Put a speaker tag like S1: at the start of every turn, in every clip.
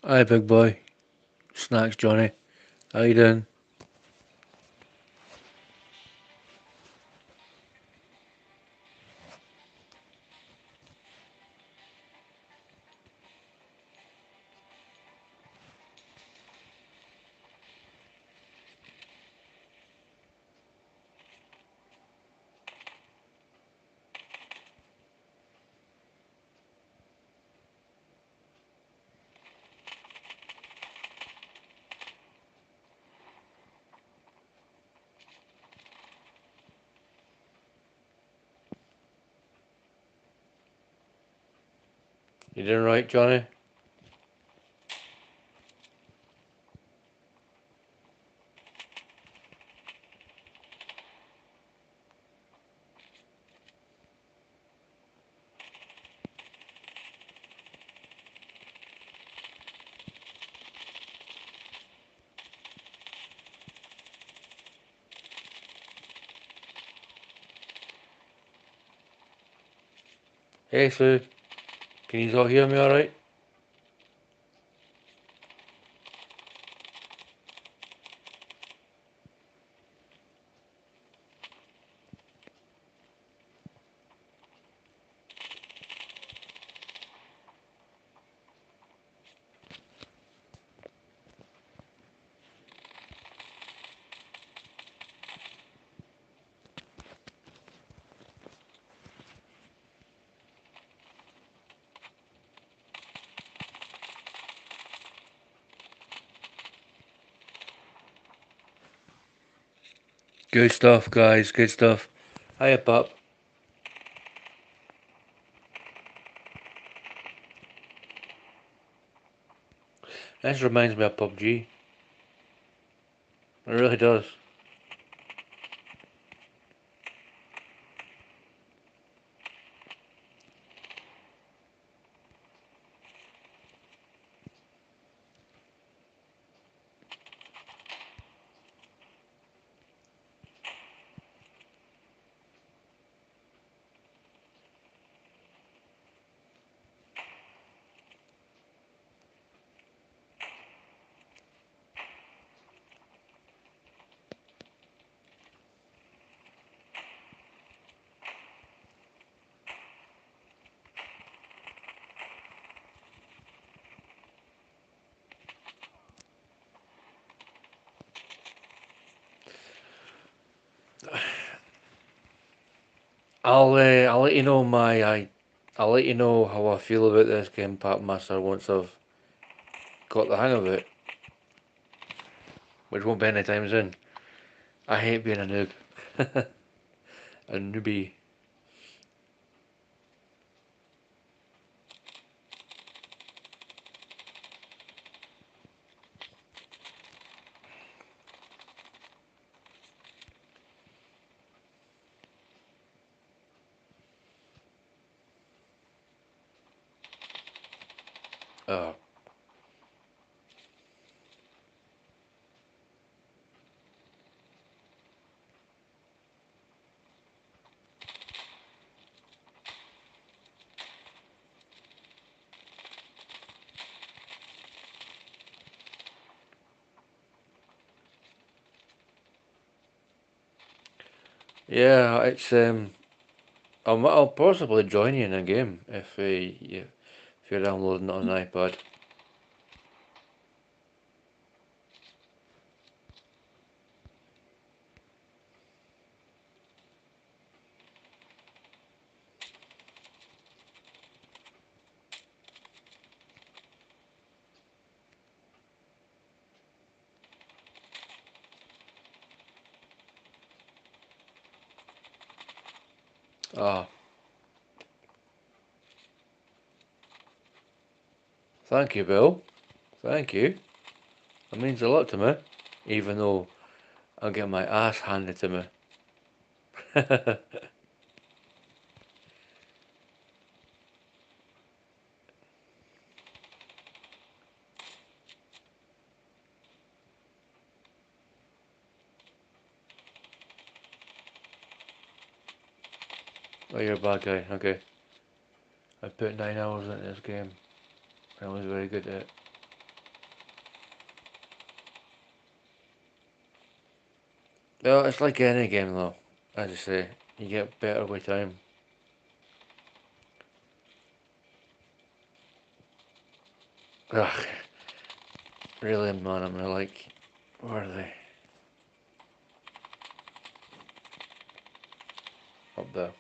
S1: Hi, big boy. Snacks, Johnny. How you doing? You doing right, Johnny? Hey, Sue. Can you all hear me alright? Good stuff, guys. Good stuff. Hiya, pup. This reminds me of PUBG. It really does. I'll let you know I'll let you know how I feel about this game, papmaster, once I've got the hang of it, which won't be anytime soon. I hate being a noob, a newbie. Oh, yeah. I'll possibly join you in a game if you're downloading it on an iPad. Ah, thank you, Bill. Thank you. That means a lot to me, even though I'll get my ass handed to me. Oh, you're a bad guy. Okay. I put 9 hours into this game. I was very good at it. Well, it's like any game though. As I say, you get better with time. Ugh, really, man, I'm like, where are they? Up there.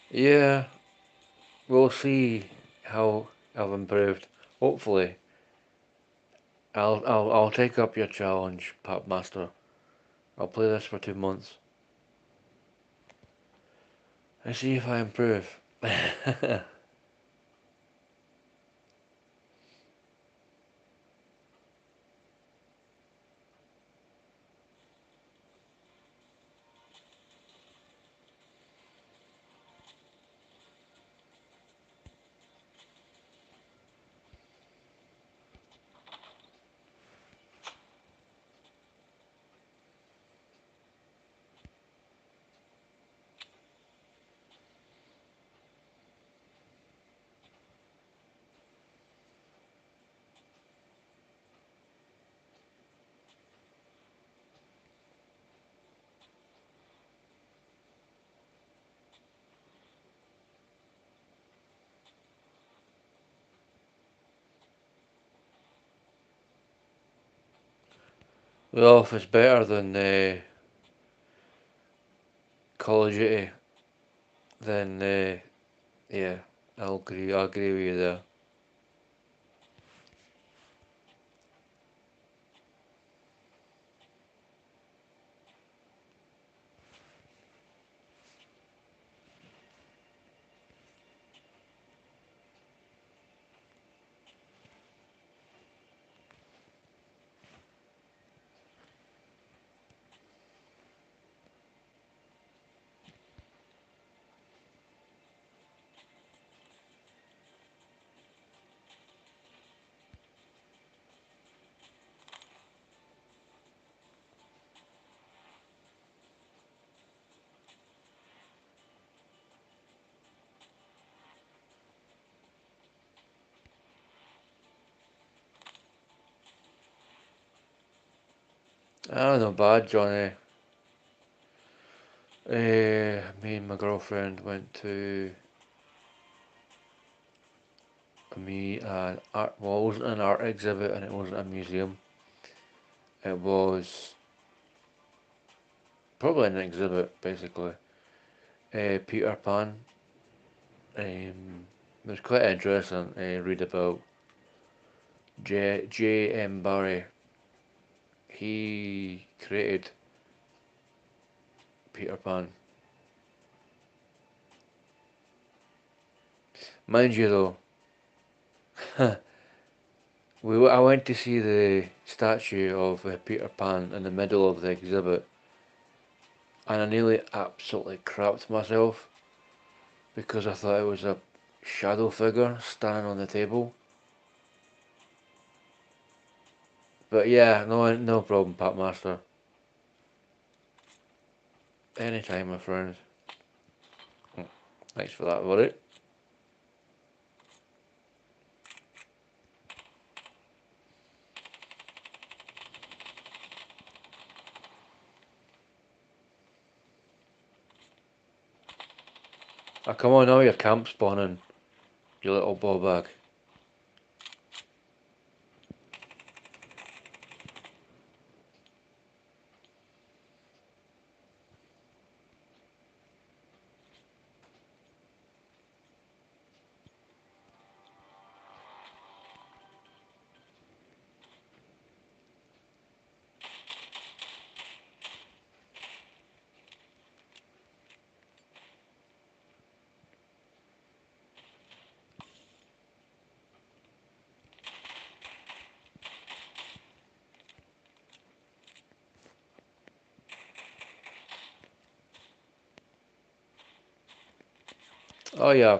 S1: Yeah, we'll see how I've improved. Hopefully, I'll take up your challenge, Papmaster. I'll play this for 2 months and see if I improve. Well, if it's better than Call of Duty, then yeah, I'll agree. I'll agree with you there. Ah, not bad, Johnny. Me and my girlfriend went to an art. Well, it wasn't an art exhibit, and it wasn't a museum. It was probably an exhibit, basically. Peter Pan. It was quite interesting. Read about J. M. Barrie. He created Peter Pan. Mind you, though, I went to see the statue of Peter Pan in the middle of the exhibit, and I nearly absolutely crapped myself because I thought it was a shadow figure standing on the table. But yeah, no problem, Papmaster. Anytime, my friend. Thanks for that, buddy. Oh, come on now, you're camp spawning, you little ball bag. Oh yeah.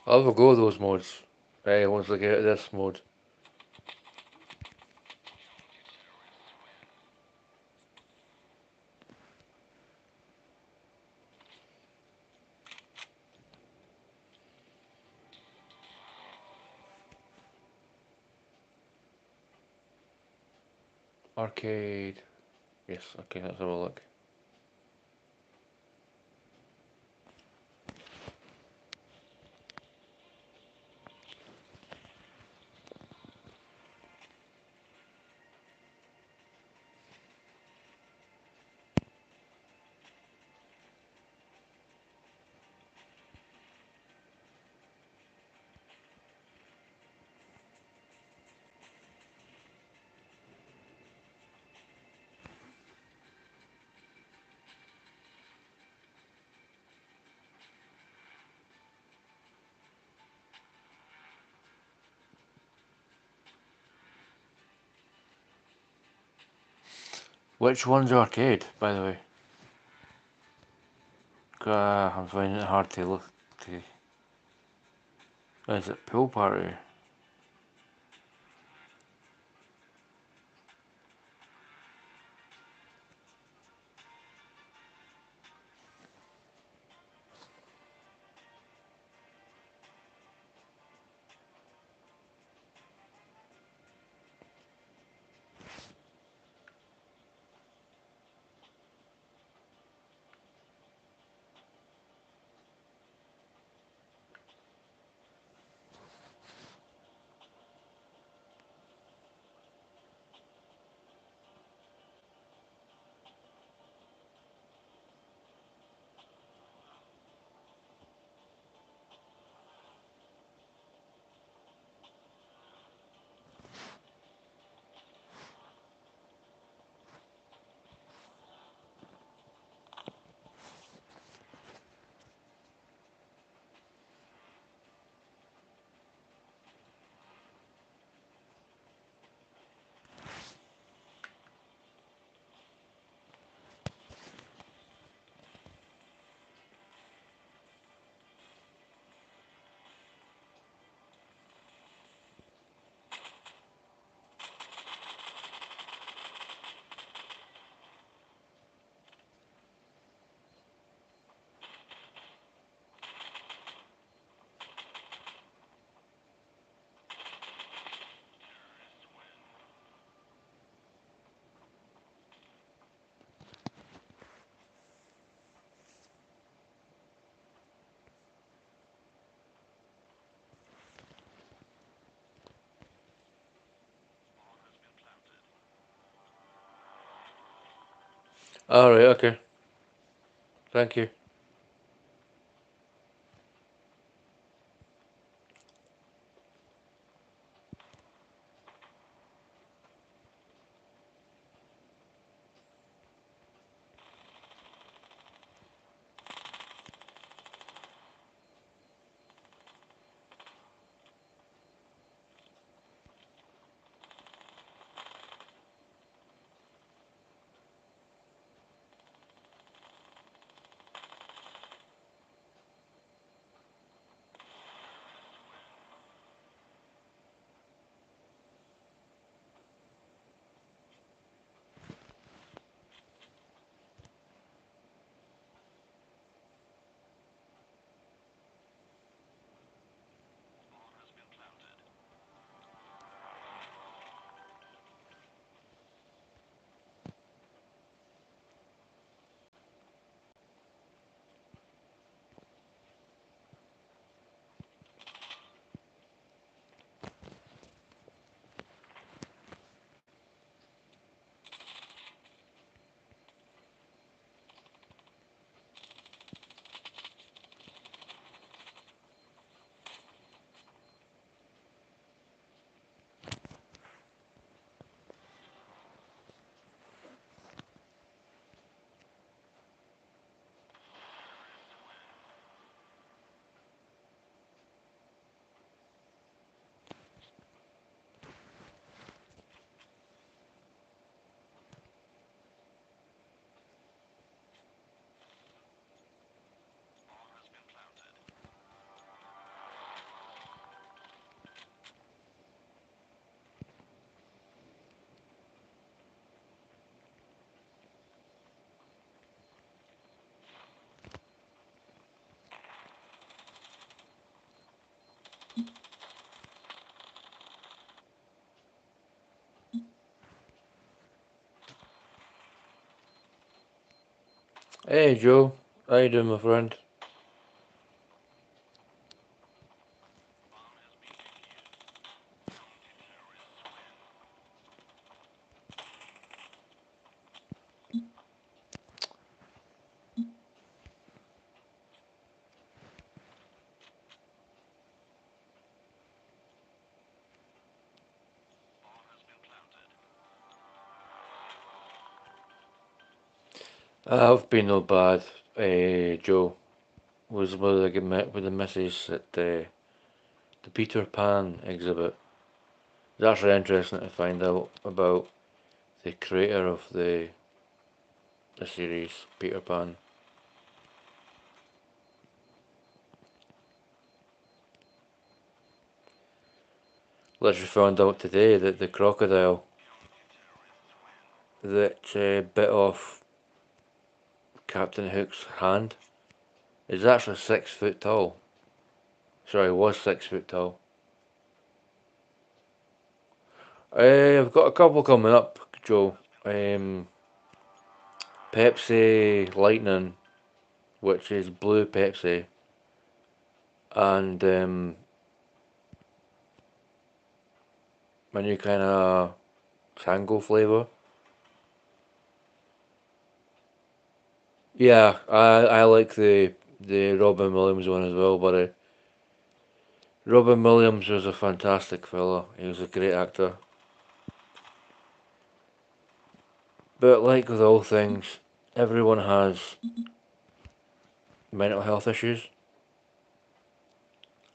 S1: I'll have a go at those modes. Right, once I get out of this mode. Arcade. Yes, okay, let's have a look. Which one's arcade, by the way? I'm finding it hard to look to. Is it pool party? Alright, okay. Thank you. Hey Joe, how you doing, my friend? I've been no bad. Joe was with the missus at the Peter Pan exhibit. It's actually interesting to find out about the creator of the series, Peter Pan. Literally found out today that the crocodile that bit off Captain Hook's hand is actually 6 foot tall. Sorry, was 6 foot tall. I've got a couple coming up, Joe. Um, Pepsi Lightning, which is blue Pepsi, and my new kind of tango flavour. Yeah, I like the Robin Williams one as well, but Robin Williams was a fantastic fella. He was a great actor. But like with all things, everyone has mental health issues.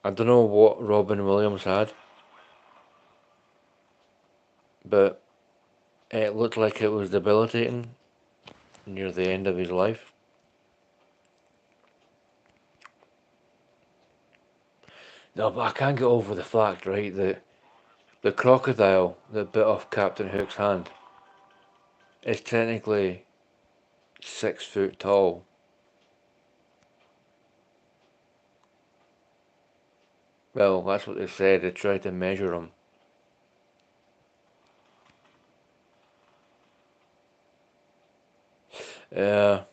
S1: I don't know what Robin Williams had, but it looked like it was debilitating near the end of his life. No, but I can't get over the fact, right, that the crocodile that bit off Captain Hook's hand is technically 6 foot tall. Well, that's what they said. They tried to measure him. Yeah,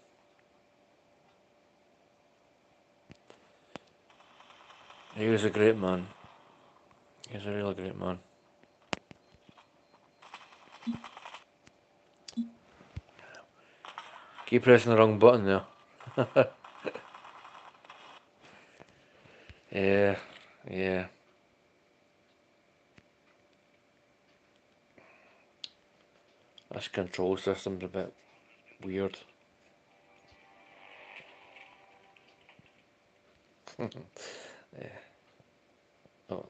S1: he was a great man. He was a really great man. Keep pressing the wrong button there. Yeah, yeah. This control system's a bit weird. Yeah. Oh,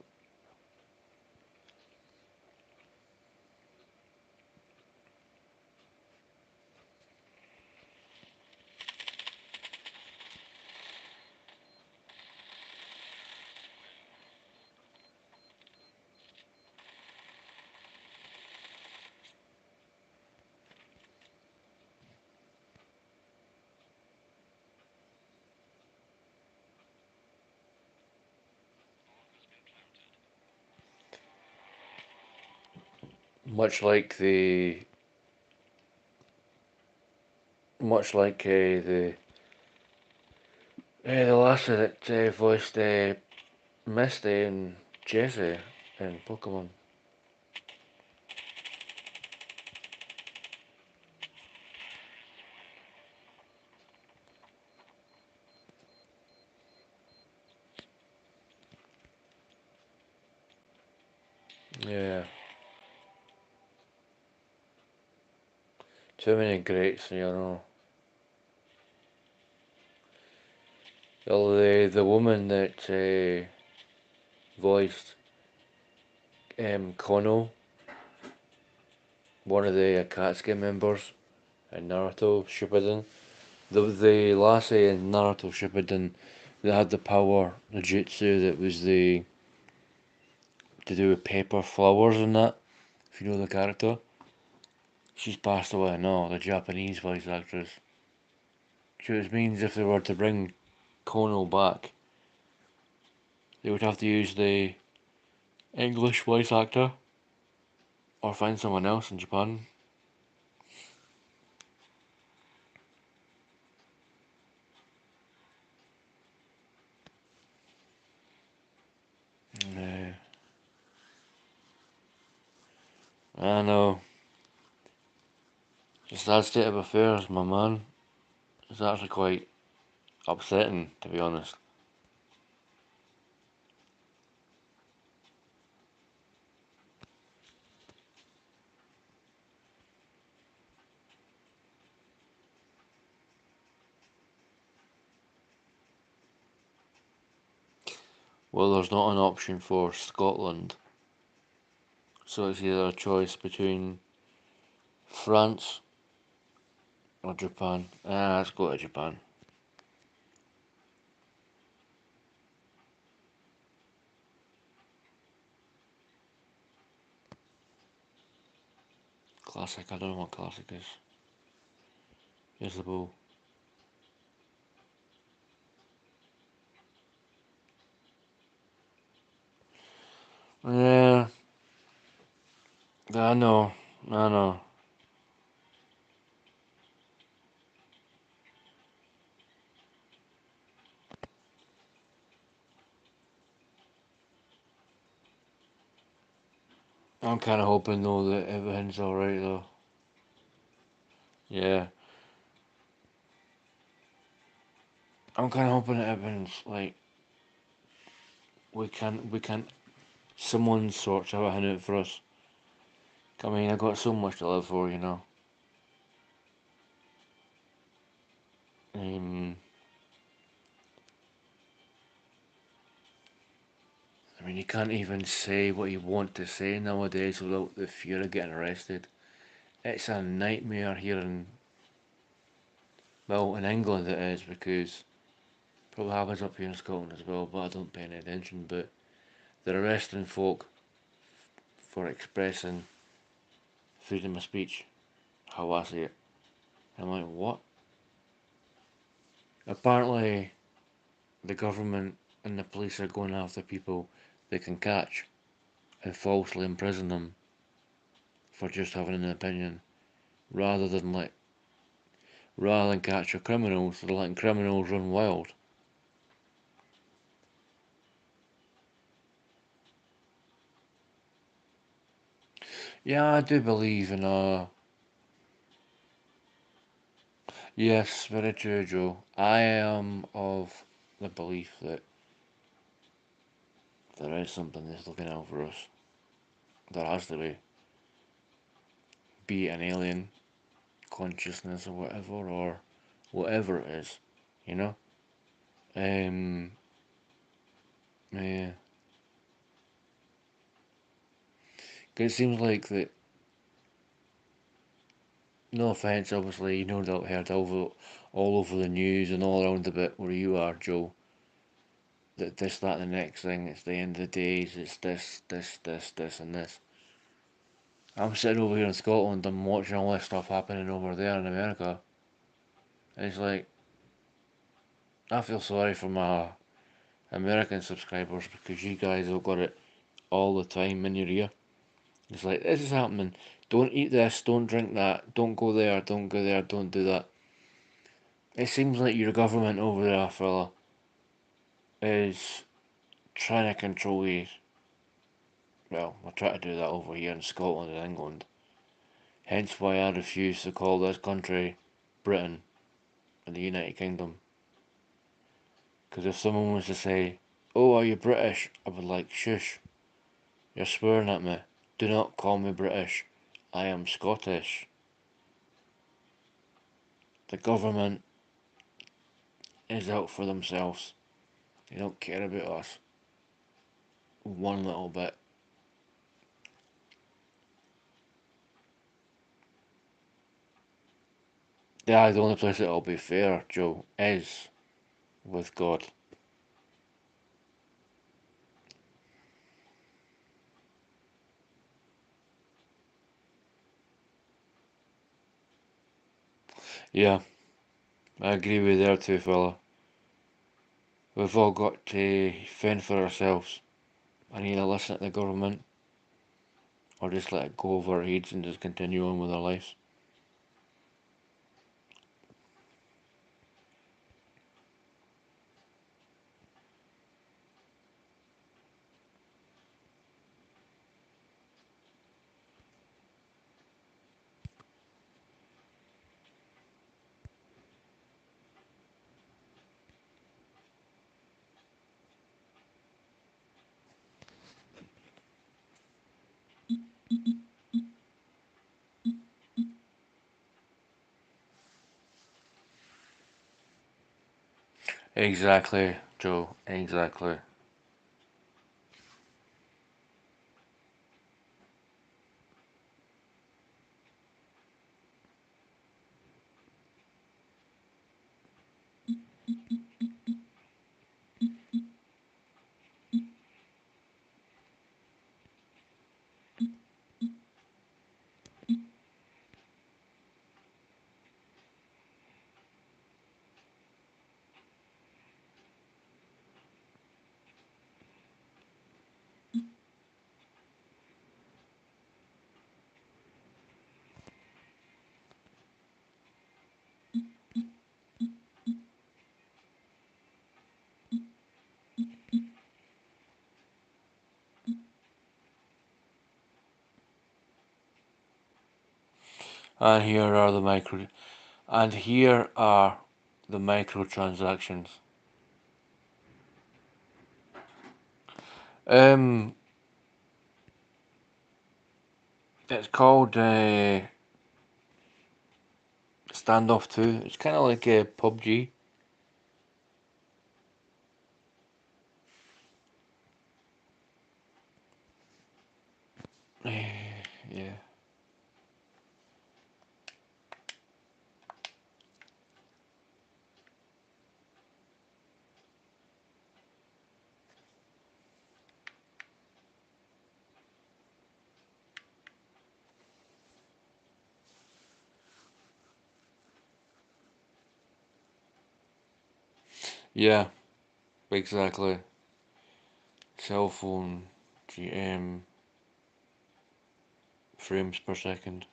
S1: much like the lassie that voiced Misty and Jessie in Pokemon. Yeah, too many greats, you know. Well, the woman that voiced Kono, one of the Akatsuki members in Naruto Shippuden, the lassie in Naruto Shippuden that had the power, the jutsu that was the to do with paper flowers and that. If you know the character, she's passed away now. The Japanese voice actress. Which means if they were to bring Kono back, they would have to use the English voice actor or find someone else in Japan. I know. It's a sad state of affairs, my man. It's actually quite upsetting, to be honest. Well, there's not an option for Scotland, so it's either a choice between France or Japan. Let's go to Japan. Classic, I don't know what classic is. Here's the bow. Yeah, I know, I know. I'm kind of hoping though that everything's alright though. Yeah, I'm kind of hoping that everything's like we can someone sorts everything out for us. I mean, I got so much to live for, you know. Um, I mean, you can't even say what you want to say nowadays without the fear of getting arrested. It's a nightmare here in, well, in England it is, because probably happens up here in Scotland as well, but I don't pay any attention. But they're arresting folk for expressing freedom of speech, how I see it. I'm like, what? Apparently, the government and the police are going after people they can catch and falsely imprison them for just having an opinion, rather than like rather than capture criminals. They're letting criminals run wild. Yeah, I do believe in yes, very true, Joe. I am of the belief that there is something that's looking out for us. There has to be an alien consciousness or whatever it is, you know. Um, yeah, 'cause it seems like that. No offense, obviously, you know that heard all over the news and all around the bit where you are, Joe. That this, that, and the next thing. It's the end of the days. It's this, and this. I'm sitting over here in Scotland. I'm watching all this stuff happening over there in America. And it's like I feel sorry for my American subscribers because you guys have got it all the time in your ear. It's like this is happening. Don't eat this. Don't drink that. Don't go there. Don't go there. Don't do that. It seems like your government over there, fella, is trying to control you. Well, we're trying to do that over here in Scotland and England. Hence why I refuse to call this country Britain and the United Kingdom. Because if someone was to say, "Oh, are you British?" I would like, "Shush, you're swearing at me. Do not call me British. I am Scottish." The government is out for themselves. They don't care about us one little bit. Yeah, the only place that'll be fair, Joe, is with God. Yeah, I agree with you there too, fella. We've all got to fend for ourselves and either listen to the government or just let it go over our heads and just continue on with our lives. Exactly, Joe. Exactly. And here are the micro. And here are the microtransactions. Um, it's called Standoff 2. It's kind of like a PUBG. Yeah. Yeah, exactly. Cell phone, GM, frames per second.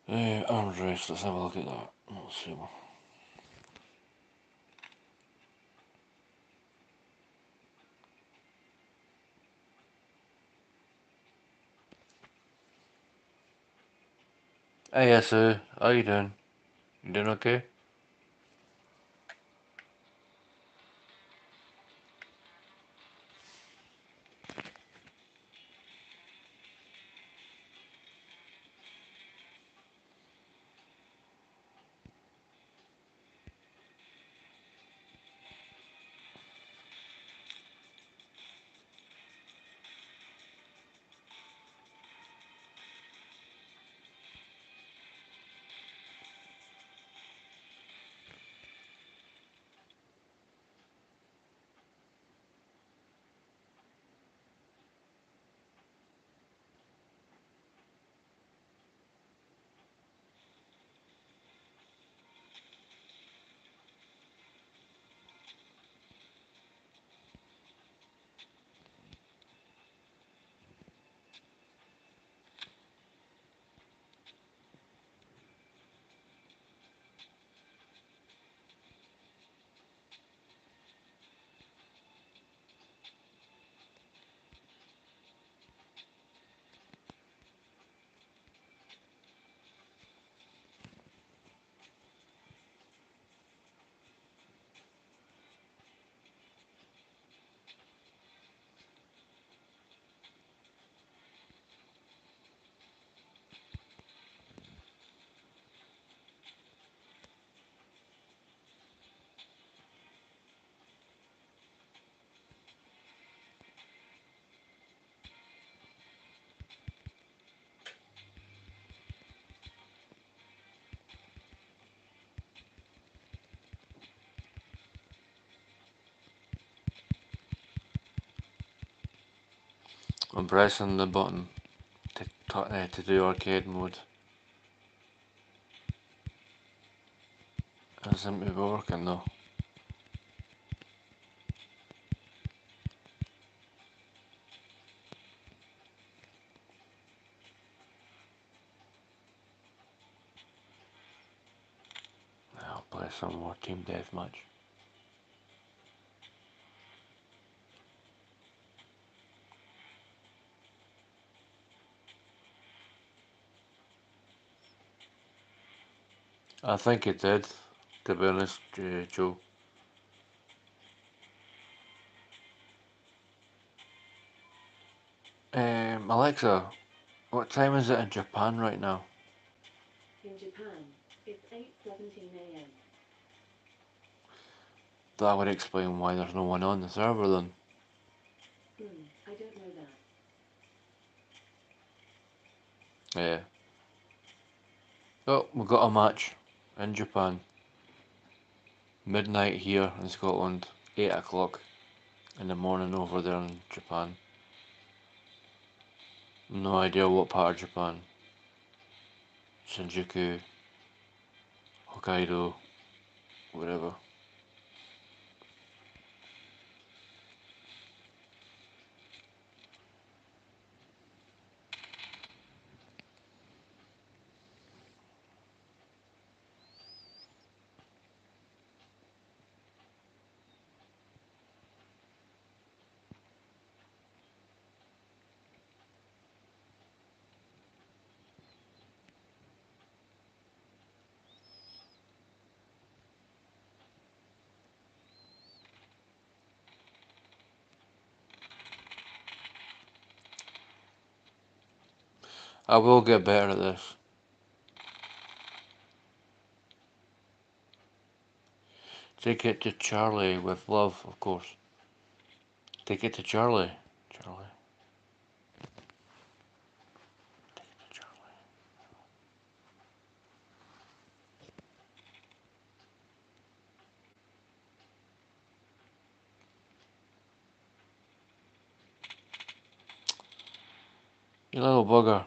S1: Arms race, let's have a look at that. Let's see. Hey, yes, how you doing? You doing okay? I'm pressing the button to do arcade mode. It doesn't seem to be working though. I'll play some more team deathmatch. I think it did, to be honest, Joe. Alexa, what time is it in Japan right now? That would explain why there's no one on the server then. Yeah. Oh, we've got a match in Japan. Midnight here in Scotland, 8 o'clock in the morning over there in Japan. No idea what part of Japan. Shinjuku, Hokkaido, whatever. I will get better at this. Take it to Charlie with love, of course. Take it to Charlie. Charlie. Take it to Charlie. You little bugger.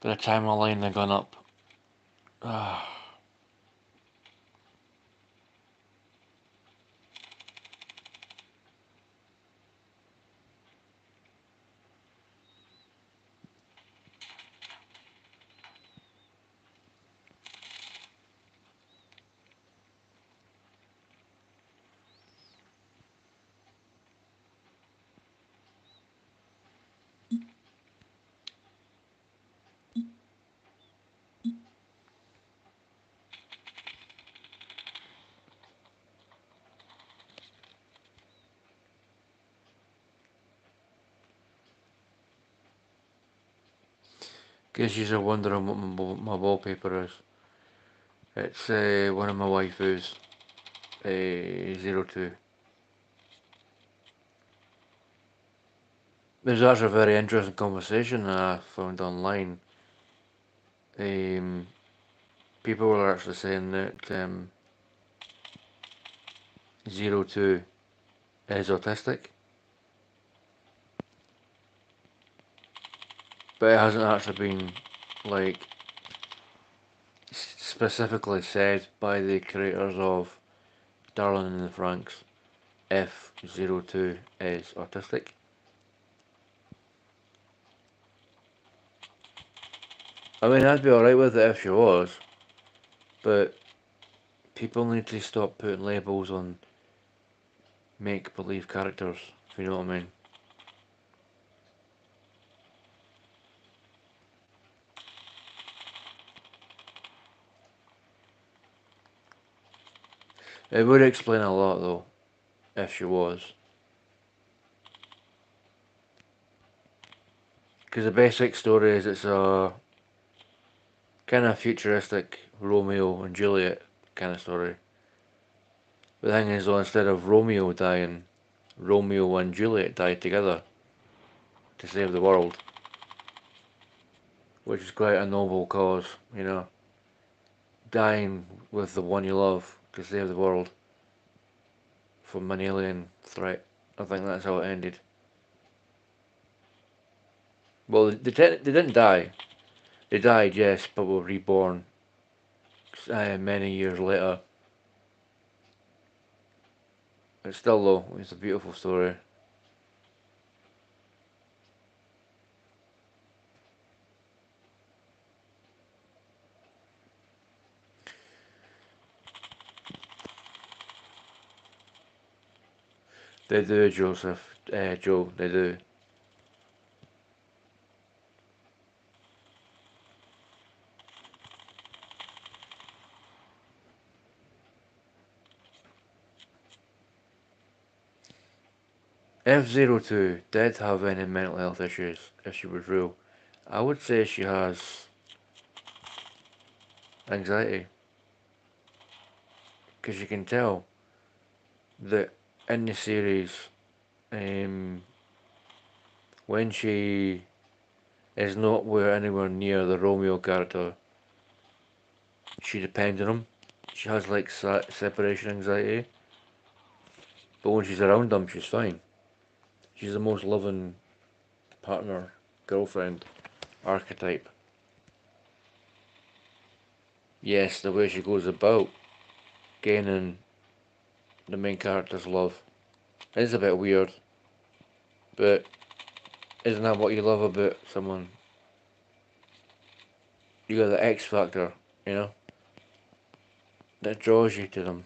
S1: By the time I line the gun up. Ah. Guess you're wondering what my wallpaper is. It's one of my waifus. 02. There's actually a very interesting conversation that I found online. People were actually saying that 02 is autistic, but it hasn't actually been like specifically said by the creators of Darling in the Franxx if 02 is autistic. I mean, I'd be alright with it if she was, but people need to stop putting labels on make-believe characters, if you know what I mean. It would explain a lot though, if she was. Because the basic story is it's a kind of futuristic Romeo and Juliet kind of story. But the thing is though, instead of Romeo dying, Romeo and Juliet died together to save the world. Which is quite a noble cause, you know. Dying with the one you love to save the world from an alien threat. I think that's how it ended. Well, they didn't die. They died, yes, but were reborn many years later. But still, though, it's a beautiful story. They do, Joseph. Joe, they do. F-02 did have any mental health issues if she was real. I would say she has anxiety, because you can tell that in the series, um, when she is not where anywhere near the Romeo character, she depends on him. She has like separation anxiety, but when she's around him, she's fine. She's the most loving partner, girlfriend archetype. Yes, the way she goes about gaining the main character's love is a bit weird, but isn't that what you love about someone? You got the X factor, you know, that draws you to them.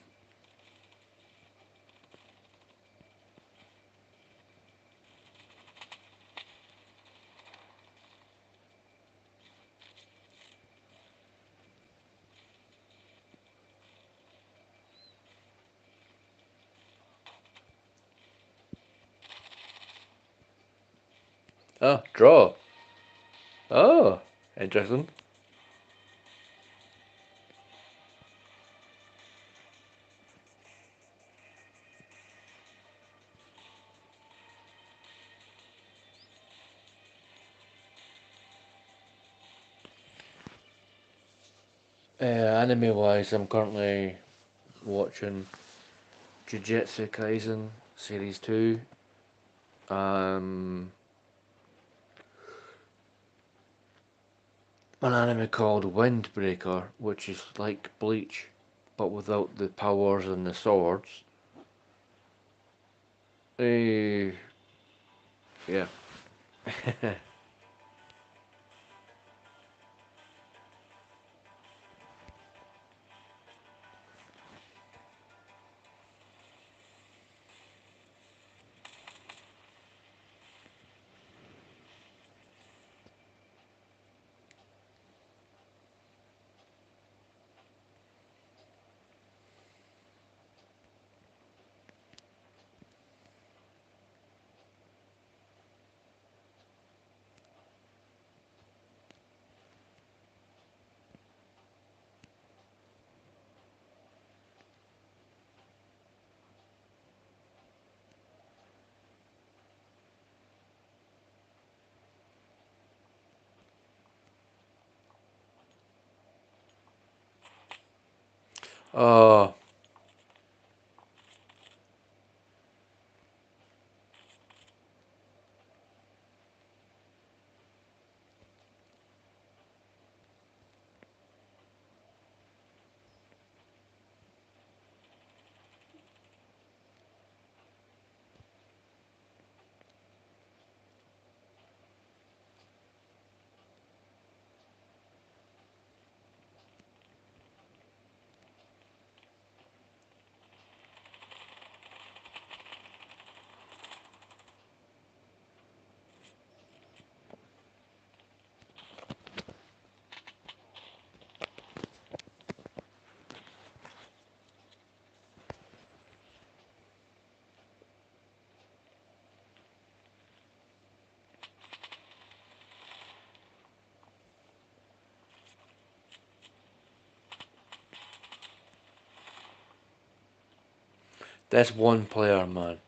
S1: Oh, draw. Oh, interesting. Anime wise, I'm currently watching Jujutsu Kaisen Series 2. Um, an anime called Windbreaker, which is like Bleach, but without the powers and the swords. Uh, yeah. Oh, that's one player, man.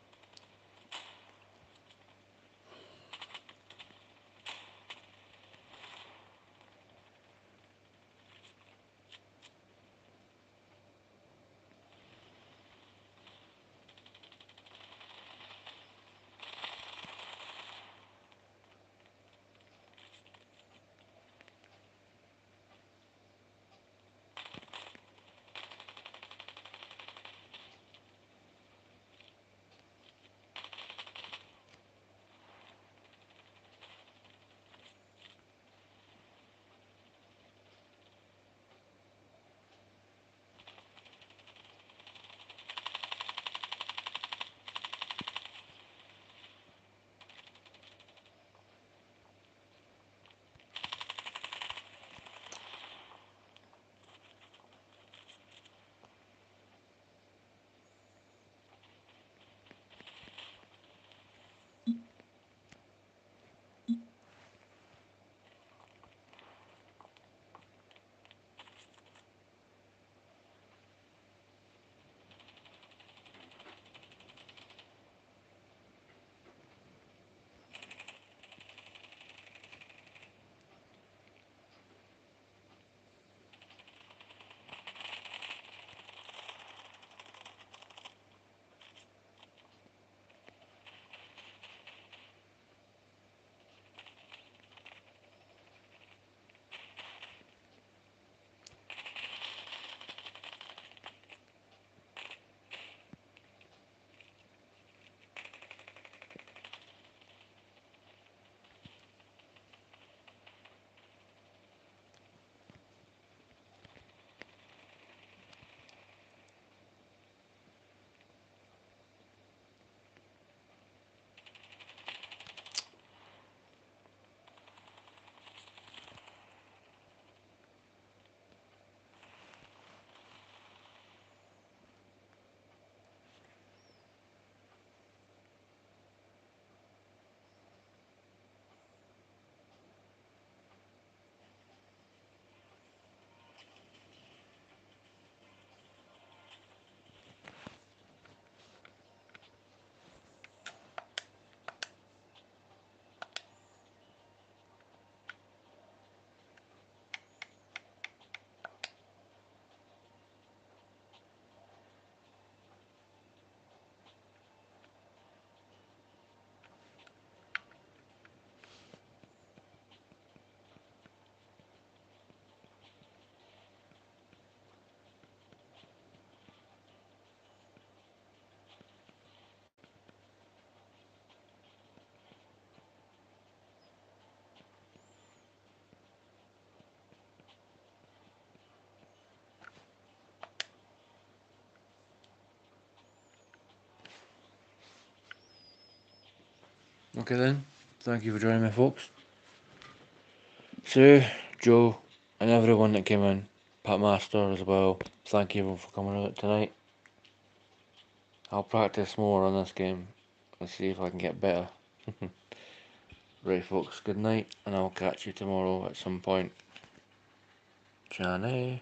S1: Okay then, thank you for joining me, folks. Sue, Joe, and everyone that came in, Papmaster as well, thank you for coming out tonight. I'll practice more on this game and see if I can get better. Right folks, good night, and I'll catch you tomorrow at some point. Johnny.